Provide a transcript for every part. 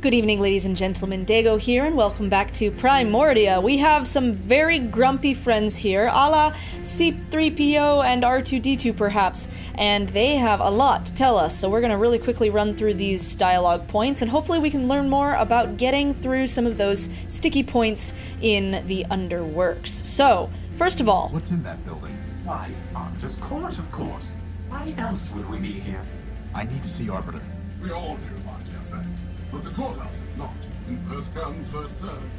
Good evening, ladies and gentlemen. Dago here, and welcome back to Primordia. We have some very grumpy friends here, a la C-3PO and R2-D2 perhaps, and they have a lot to tell us, so we're going to really quickly run through these dialogue points, and hopefully we can learn more about getting through some of those sticky points in the Underworks. So, first of all... What's in that building? Why, Arbiter's Court, of course. Why else would we be here? I need to see Arbiter. We all do, my dear friend. But the courthouse is locked, and first come, first served.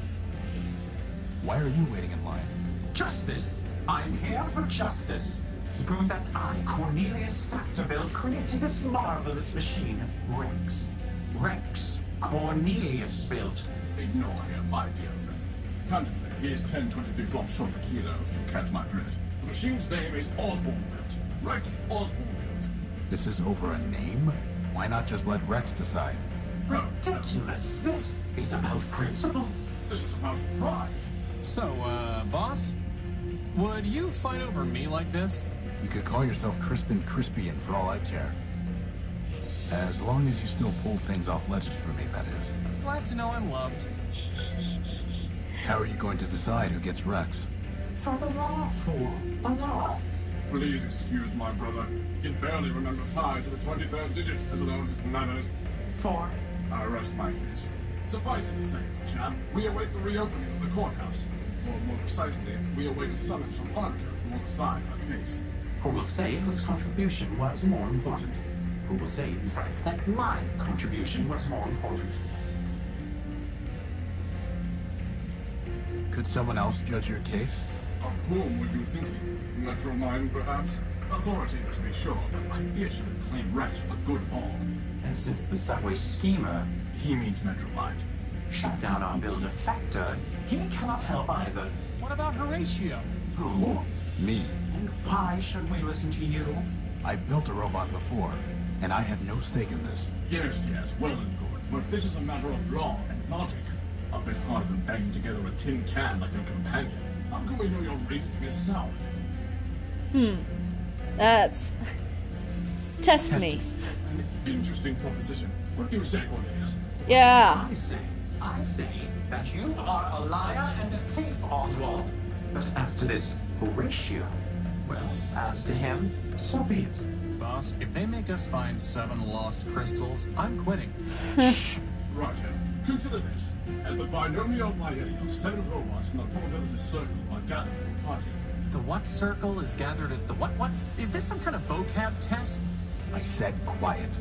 Why are you waiting in line? Justice. I'm here for justice. To prove that I, Cornelius Factorbuild, created this marvelous machine, Rex. Rex Cornelius built. Ignore him, my dear friend. Candidly, he is 10-23 flops short of a kilo, if you catch my drift. The machine's name is Osborne Built. Rex Osborne Built. This is over a name? Why not just let Rex decide? Ridiculous. This is about principle. This is about pride. So, boss? Would you fight over me like this? You could call yourself Crispin Crispian for all I care. As long as you still pull things off ledges for me, that is. Glad to know I'm loved. How are you going to decide who gets Rex? For the law, fool. The law. Please excuse my brother. He can barely remember pi to the 23rd digit, let alone his manners. For... I rest my case. Suffice it to say, champ, we await the reopening of the courthouse. Or more precisely, we await a summons from Arbiter who will decide our case. Who will say whose contribution was more important? Who will say, in fact, that my contribution was more important? Could someone else judge your case? Of whom were you thinking? Metromine, perhaps? Authoritative to be sure, but I fear she would claim Rex for the good of all. And since the subway schemer He means Metromine. shut down our builder Factor, he cannot help either. What about Horatio? Who? Me. And why should we listen to you? I've built a robot before, and I have no stake in this. Yes, well and good, but this is a matter of law and logic. A bit harder than banging together a tin can like your companion. How can we know your reasoning is sound? That's... Test me. An interesting proposition. What do you say, Cornelius? Yeah. I say that you are a liar and a thief, Oswald. But as to this Horatio, well, as to him, so be it. Boss, if they make us find 7 lost crystals, I'm quitting. Roger. Consider this. At the binomial biennial, 7 robots in the probability circle are gathered for a party. The what circle is gathered at the what? Is this some kind of vocab test? I said quiet.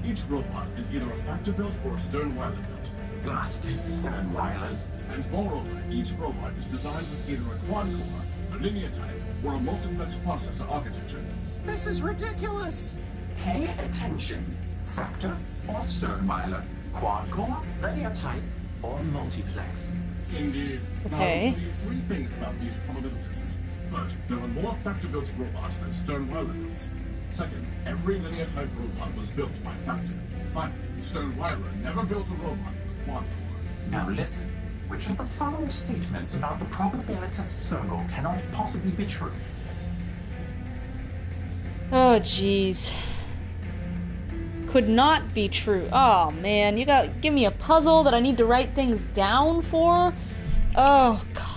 Each robot is either a factor built or a Sternweiler built. Blasted Sternweilers. And moreover, each robot is designed with either a quad-core, a linear type, or a multiplex processor architecture. This is ridiculous! Pay attention. Factor or Sternweiler. Quad-core, linear type, or multiplex. Indeed. Now, Okay. I'll tell you 3 things about these probabilitists. First, there are more factor-built robots than Sternweiler builds. Second, every linear-type robot was built by Factor. Finally, Sternweiler never built a robot with a quad-core. Now listen. Which of the following statements about the probabilitist circle cannot possibly be true? Oh, jeez. Could not be true. Oh, man. You give me a puzzle that I need to write things down for? Oh, golly.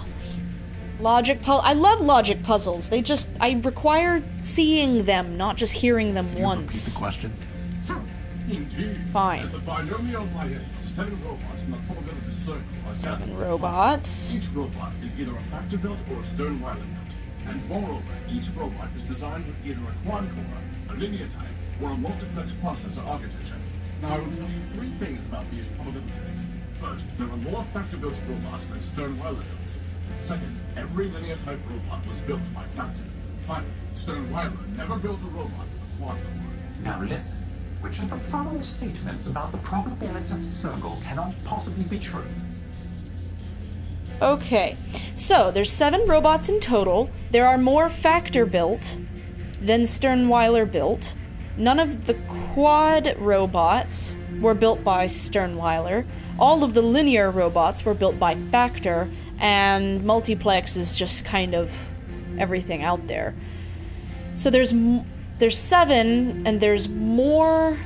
I love logic puzzles. I require seeing them, not just hearing them Can you repeat once. the question? Indeed. Fine. At the binomial biennial, 7 robots in the probability circle are 7 gathered for a robots. party. Each robot is either a factor built or a Sternweiler built. And moreover, each robot is designed with either a quad-core, a linear type, or a multiplex processor architecture. Now I will tell you 3 things about these probabilitists. First, there are more factor-built robots than Sternweiler builds. Second, every linear-type robot was built by Factor. Finally, Sternweiler never built a robot with a quad-core. Now listen. Which of the following statements about the probabilitist circle cannot possibly be true? Okay. So, there's 7 robots in total. There are more Factor built than Sternweiler built. None of the quad robots were built by Sternweiler. All of the linear robots were built by Factor, and multiplex is just kind of everything out there. So there's 7, and there's more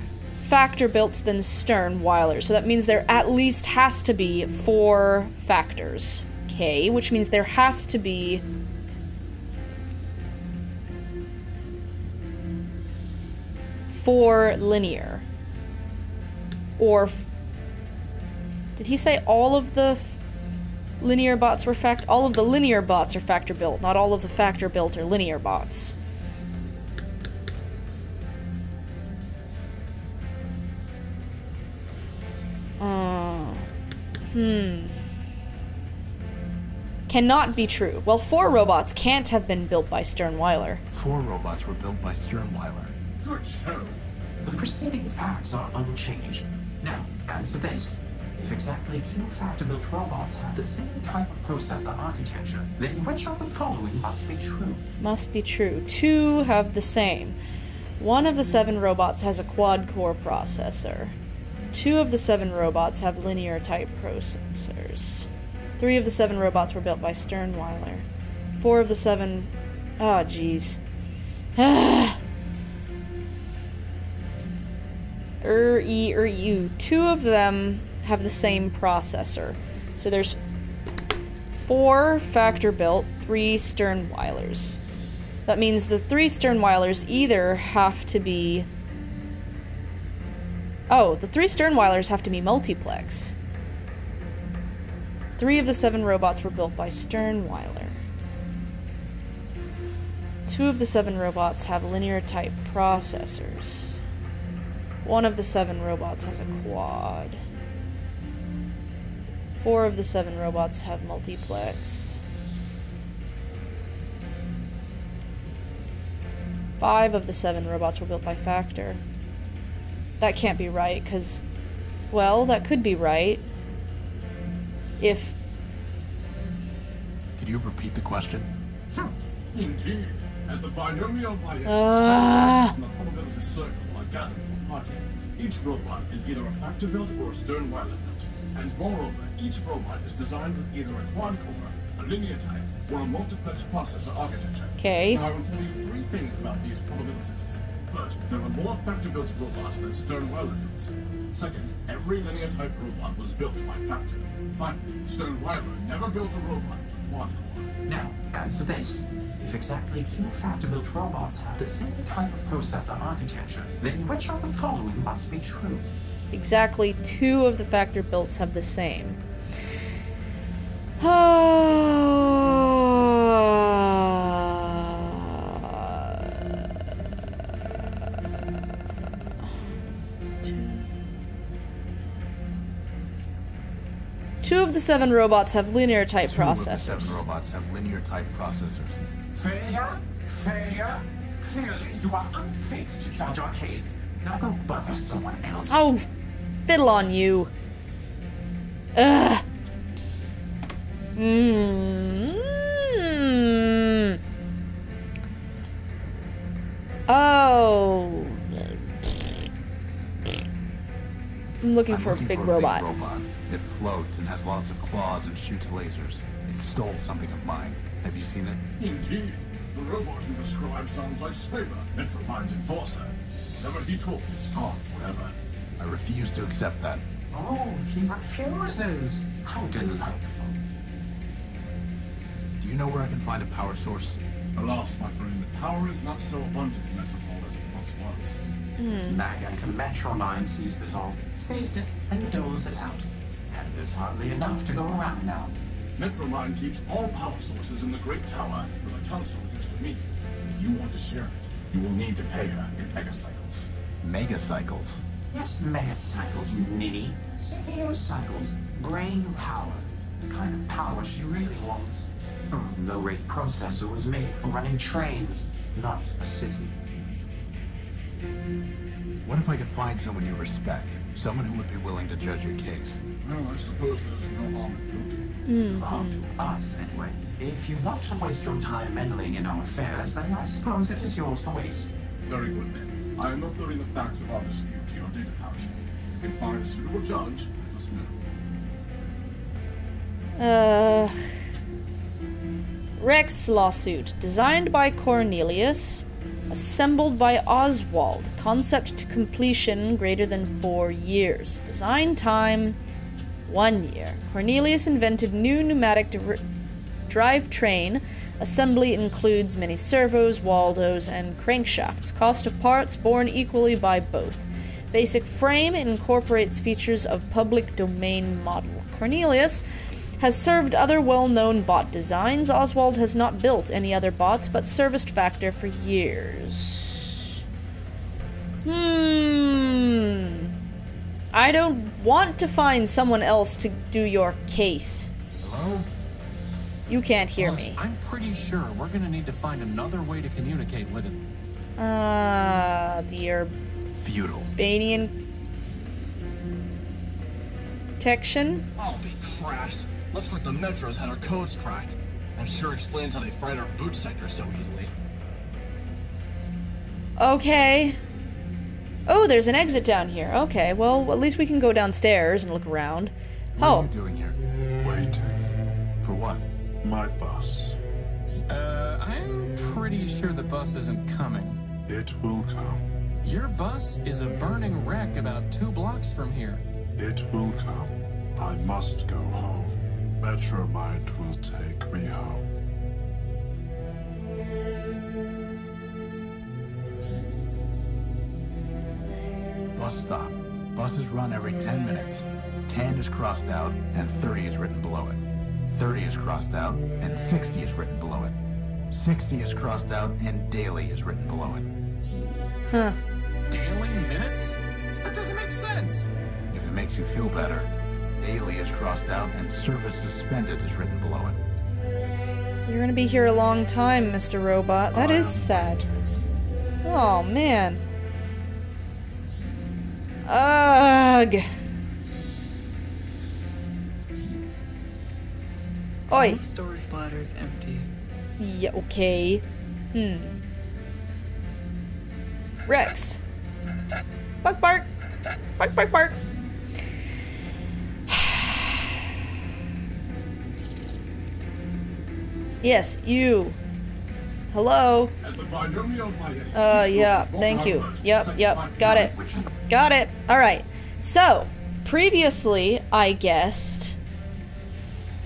factor built than Sternweiler. So that means there at least has to be 4 factors. Okay, which means there has to be... four linear. Or... did he say all of the linear bots were all of the linear bots are factor built, not all of the factor built are linear bots. Cannot be true. Well, 4 robots can't have been built by Sternweiler. 4 robots were built by Sternweiler. Good show. The preceding facts are unchanged. Now, answer this. If exactly 2 factor-built robots have the same type of processor architecture, then which of the following must be true? Must be true. 2 have the same. 1 of the 7 robots has a quad-core processor. 2 of the 7 robots have linear-type processors. 3 of the 7 robots were built by Sternweiler. 4 of the 7... oh, jeez. U. 2 of them have the same processor. So there's 4 factor built, 3 Sternweilers. That means the 3 Sternweilers either have to be... oh, the 3 Sternweilers have to be multiplex. 3 of the 7 robots were built by Sternweiler. 2 of the 7 robots have linear type processors. 1 of the 7 robots has a quad. 4 of the 7 robots have multiplex. 5 of the 7 robots were built by factor. That can't be right, because... well, that could be right. If... Could you repeat the question? Indeed. And the binomial biax and the probability circle are gathered for the party. Each robot is either a factor built or a Sternweiler built. And moreover, each robot is designed with either a quad-core, a linear type, or a multiplex processor architecture. Okay. Now I will tell you 3 things about these probabilities. First, there are more factor-built robots than Sternweiler builds. Second, every linear-type robot was built by factor. Finally, Sternweiler never built a robot with a quad-core. Now, answer this. If exactly 2 factor-built robots have the same type of processor architecture, then which of the following must be true? exactly 2 of the factor builts have the same. Two of the 7 robots have linear type processors. 2 of the 7 robots have linear type processors. Failure? Failure? Clearly, you are unfit to judge our case. Now go bother someone else. Oh, fiddle on you. Ugh. Oh. I'm looking for a big robot. It floats and has lots of claws and shoots lasers. It stole something of mine. Have you seen it? Indeed. The robot you described sounds like Saber, Metromind's enforcer. Whatever he took is gone forever. I refuse to accept that. Oh, he refuses. How delightful. Do you know where I can find a power source? Alas, my friend, power is not so abundant in Metropole as it once was. Maganka Metromine seized it all, seized it, and doles it out. And there's hardly enough to go around now. Metromine keeps all power sources in the Great Tower where the Council used to meet. If you want to share it, you will need to pay her in megacycles. Megacycles? Yes, megacycles, you ninny. CPU cycles, brain power. The kind of power she really wants. Her low-rate processor was made for running trains, not a city. What if I could find someone you respect? Someone who would be willing to judge your case? Well, I suppose there's no harm in looking. Harm to us, anyway. If you want to waste your time meddling in our affairs, then I suppose it is yours to waste. Very good then. I am uploading the facts of our dispute to your data pouch. If you can find a suitable judge, let us know. Rex lawsuit. Designed by Cornelius. Assembled by Oswald. Concept to completion greater than 4 years. Design time 1 year. Cornelius invented new pneumatic drivetrain. Assembly includes many servos, Waldos, and crankshafts. Cost of parts borne equally by both. Basic frame incorporates features of public domain model. Cornelius has served other well-known bot designs. Oswald has not built any other bots, but serviced Factor for years. I don't want to find someone else to do your case. Hello? You can't hear Boss, me. I'm pretty sure we're gonna need to find another way to communicate with it. The Feudal. Urbanian detection? I'll be crashed. Looks like the Metro's had our codes cracked. And sure explains how they fried our boot sector so easily. Okay. Oh, there's an exit down here. Okay, well, at least we can go downstairs and look around. What are Oh, you doing here? Waiting. For what? My bus. I'm pretty sure the bus isn't coming. It will come. Your bus is a burning wreck about 2 blocks from here. It will come. I must go home. Metromind will take me home. Bus stop. Buses run every 10 minutes. 10 is crossed out and 30 is written below it. 30 is crossed out and 60 is written below it. 60 is crossed out and daily is written below it. huh. Daily minutes? That doesn't make sense. If it makes you feel better, daily is crossed out and service suspended is written below it. You're gonna be here a long time, Mr. Robot. That is sad. Oh, man. Ugh. Oi. The storage bladder's empty. Yeah, okay. Rex. Bark, bark. Bark, bark, bark. Yes, you. Hello. At the binomial biennial, Yeah, thank you. Yep, got it. Got it. Alright. So, previously, I guessed...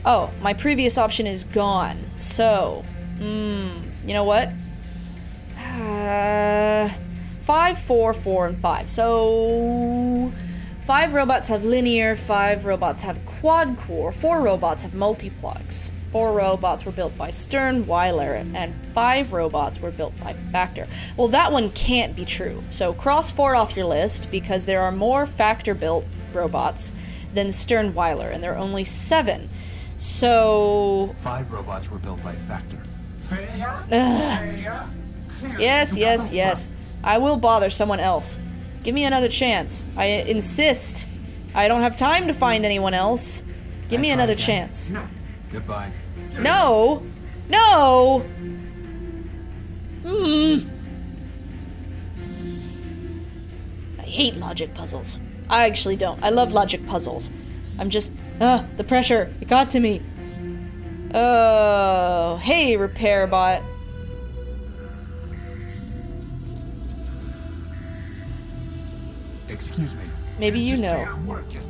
Oh, my previous option is gone. So, you know what? 5, 4, 4, and 5. So, 5 robots have linear, 5 robots have quad core, 4 robots have multiplex. 4 robots were built by Stern, Weiler, and 5 robots were built by Factor. Well, that one can't be true. So cross 4 off your list because there are more Factor-built robots than Stern, Weiler, and there are only 7. So... 5 robots were built by Factor. Failure? Failure? Clearly Yes, you yes, got yes. I will bother someone else. Give me another chance. I insist. I don't have time to find anyone else. Give me I another tried, chance. No. Goodbye. No! No! I hate logic puzzles. I actually don't. I love logic puzzles. I'm just... the pressure. It got to me. Oh, hey, repair bot. Excuse me. Maybe you See, know. I'm working.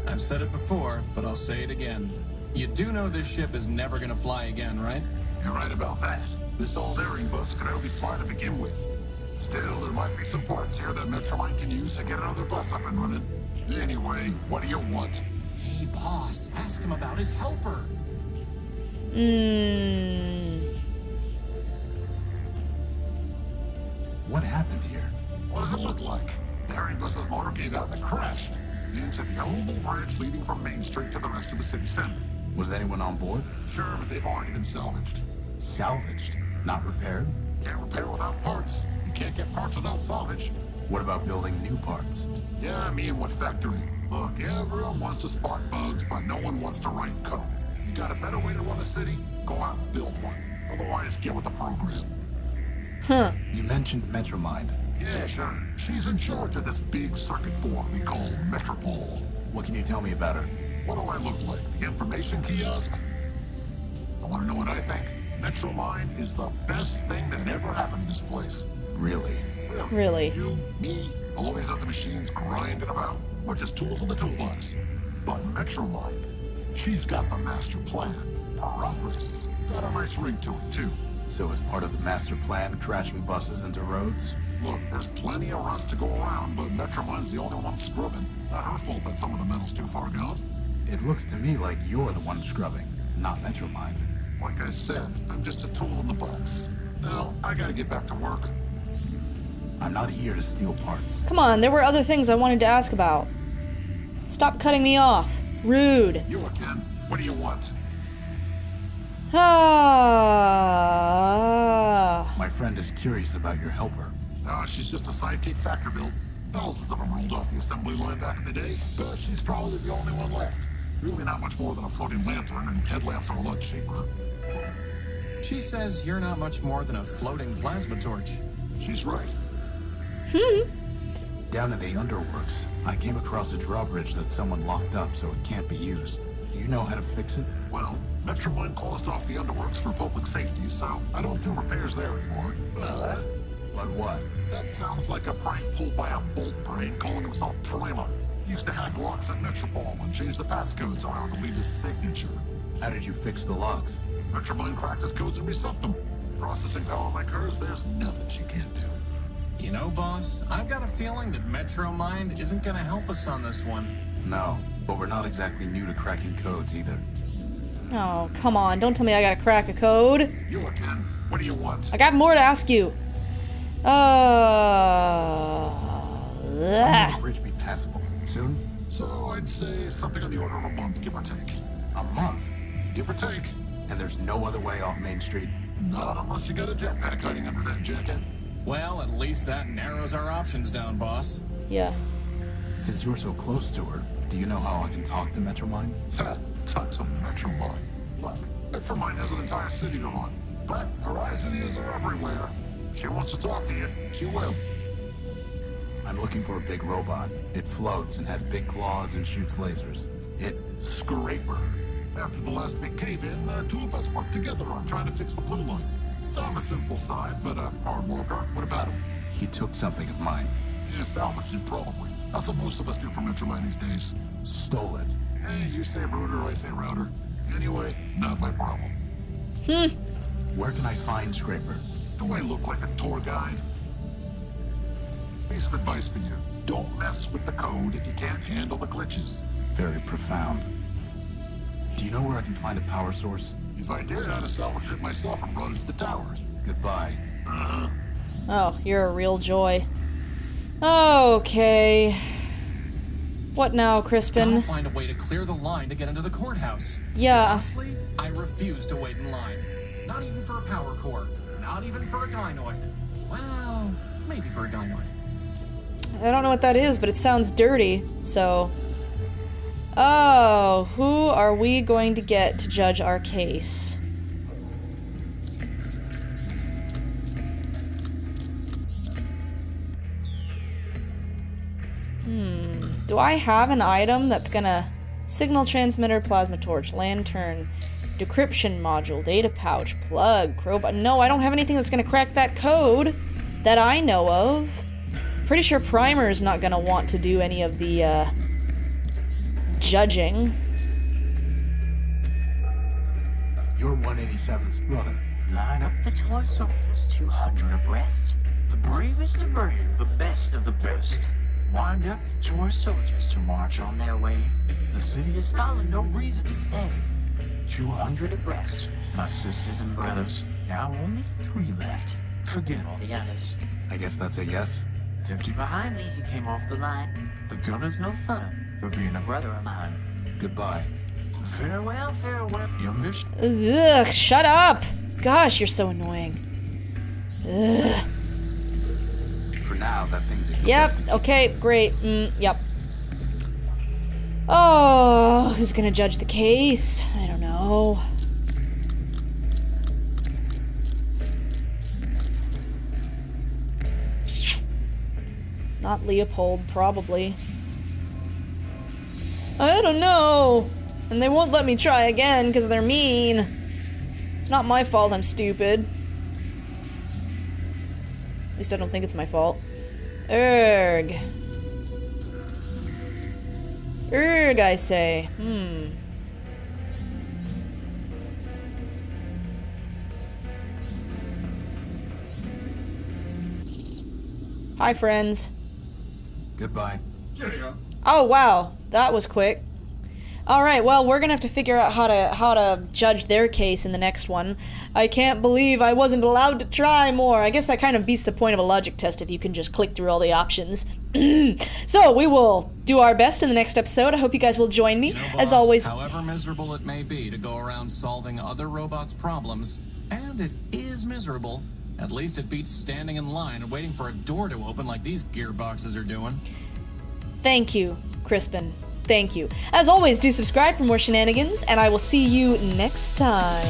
I've said it before, but I'll say it again. You do know this ship is never gonna fly again, right? You're right about that. This old airing bus could hardly fly to begin with. Still, there might be some parts here that Metromind can use to get another bus up and running. Anyway, what do you want? Hey, boss, ask him about his helper. What happened here? What does it look like? The airing bus's motor gave out and it crashed into the only bridge leading from Main Street to the rest of the city center. Was anyone on board? Sure, but they've already been salvaged. Salvaged, not repaired? Can't repair without parts. You can't get parts without salvage. What about building new parts? Yeah, me and what factory? Look, everyone wants to spark bugs, but no one wants to write code. You got a better way to run a city? Go out and build one. Otherwise, get with the program. You mentioned Metromind. Yeah, sure. She's in charge of this big circuit board we call Metropole. What can you tell me about her? What do I look like? The information kiosk? I want to know what I think. Metromind is the best thing that ever happened to this place. Really? Really? You, me, all these other machines grinding about. We're just tools in the toolbox. But Metromind, she's got the master plan. Progress. Got a nice ring to it, too. So as part of the master plan, crashing buses into roads? Look, there's plenty of rust to go around, but Metromind's the only one scrubbing. Not her fault that some of the metal's too far gone. It looks to me like you're the one scrubbing, not Metromind. Like I said, I'm just a tool in the box. Now, I gotta get back to work. I'm not here to steal parts. Come on, there were other things I wanted to ask about. Stop cutting me off. Rude. You again? What do you want? Ah. My friend is curious about your helper. She's just a sidekick factor built. Thousands of them rolled off the assembly line back in the day, but she's probably the only one left. Really not much more than a floating lantern, and headlamps are a lot cheaper. She says you're not much more than a floating plasma torch. She's right. Down in the underworks, I came across a drawbridge that someone locked up so it can't be used. Do you know how to fix it? Well, Metromind closed off the underworks for public safety, so I don't do repairs there anymore. But what? That sounds like a prank pulled by a bolt brain calling himself Primer. Used to hack locks at Metropole and change the passcodes around to leave his signature. How did you fix the locks? Metromind cracked his codes and reset them. Processing power like hers, there's nothing she can't do. You know, boss, I've got a feeling that Metromind isn't gonna help us on this one. No, but we're not exactly new to cracking codes either. Oh, come on. Don't tell me I gotta crack a code. You again? What do you want? I got more to ask you. When will the bridge be passable? Soon? So I'd say something on the order of a month, give or take. A month? Give or take. And there's no other way off Main Street? Not unless you got a jetpack hiding under that jacket. Well, at least that narrows our options down, boss. Yeah. Since you're so close to her, do you know how I can talk to Metromind? Ha! Talk to Metromind. Look, Metromind has an entire city to run, but Horizon is everywhere. If she wants to talk to you, she will. I'm looking for a big robot. It floats and has big claws and shoots lasers. Scraper. After the last big cave-in, the two of us worked together on trying to fix the blue line. It's on the simple side, but a hard worker. What about him? He took something of mine. Yeah, salvaged it probably. That's what most of us do for Metromind these days. Stole it. Hey, you say router, I say router. Anyway, not my problem. Where can I find Scraper? Do I look like a tour guide? Piece of advice for you. Don't mess with the code if you can't handle the glitches. Very profound. Do you know where I can find a power source? If I did, I'd have salvaged it myself and brought it to the tower. Goodbye. Oh, you're a real joy. Okay. What now, Crispin? Gotta find a way to clear the line to get into the courthouse. Yeah. Honestly, I refuse to wait in line. Not even for a power core. Not even for a gynoid. Well, maybe for a gynoid. I don't know what that is, but it sounds dirty, so... Oh, who are we going to get to judge our case? Do I have an item that's gonna... Signal transmitter, plasma torch, lantern, decryption module, data pouch, plug, crowbar... No, I don't have anything that's gonna crack that code that I know of. Pretty sure Primer's not gonna want to do any of the, judging. You're 187's brother. Line up the toy soldiers, 200 abreast. The bravest of brave, the best of the best. Wind up the toy soldiers to march on their way. The city has found no reason to stay. 200 abreast, my sisters and brothers. Now only 3 left. Forget all the others. I guess that's a yes? 50 behind me, he came off the line. The gunner's no fun for being a brother of mine. Goodbye. Farewell, farewell, your mission. Ugh, shut up! Gosh, you're so annoying. Ugh. For now, that thing's a good Yep, distance. okay, great. Yep. Oh, who's gonna judge the case? I don't know. Not Leopold, probably. I don't know. And they won't let me try again because they're mean. It's not my fault I'm stupid. At least I don't think it's my fault. Erg. Erg, I say. Hi, friends. Goodbye. Cheerio. Oh, wow. That was quick. Alright, well, we're gonna have to figure out how to judge their case in the next one. I can't believe I wasn't allowed to try more. I guess that kind of beats the point of a logic test if you can just click through all the options. So, we will do our best in the next episode. I hope you guys will join me. You know, boss, As always, however miserable it may be to go around solving other robots' problems, and it is miserable, at least it beats standing in line and waiting for a door to open like these gearboxes are doing. thank you, Crispin. Thank you. As always, do subscribe for more shenanigans, and I will see you next time.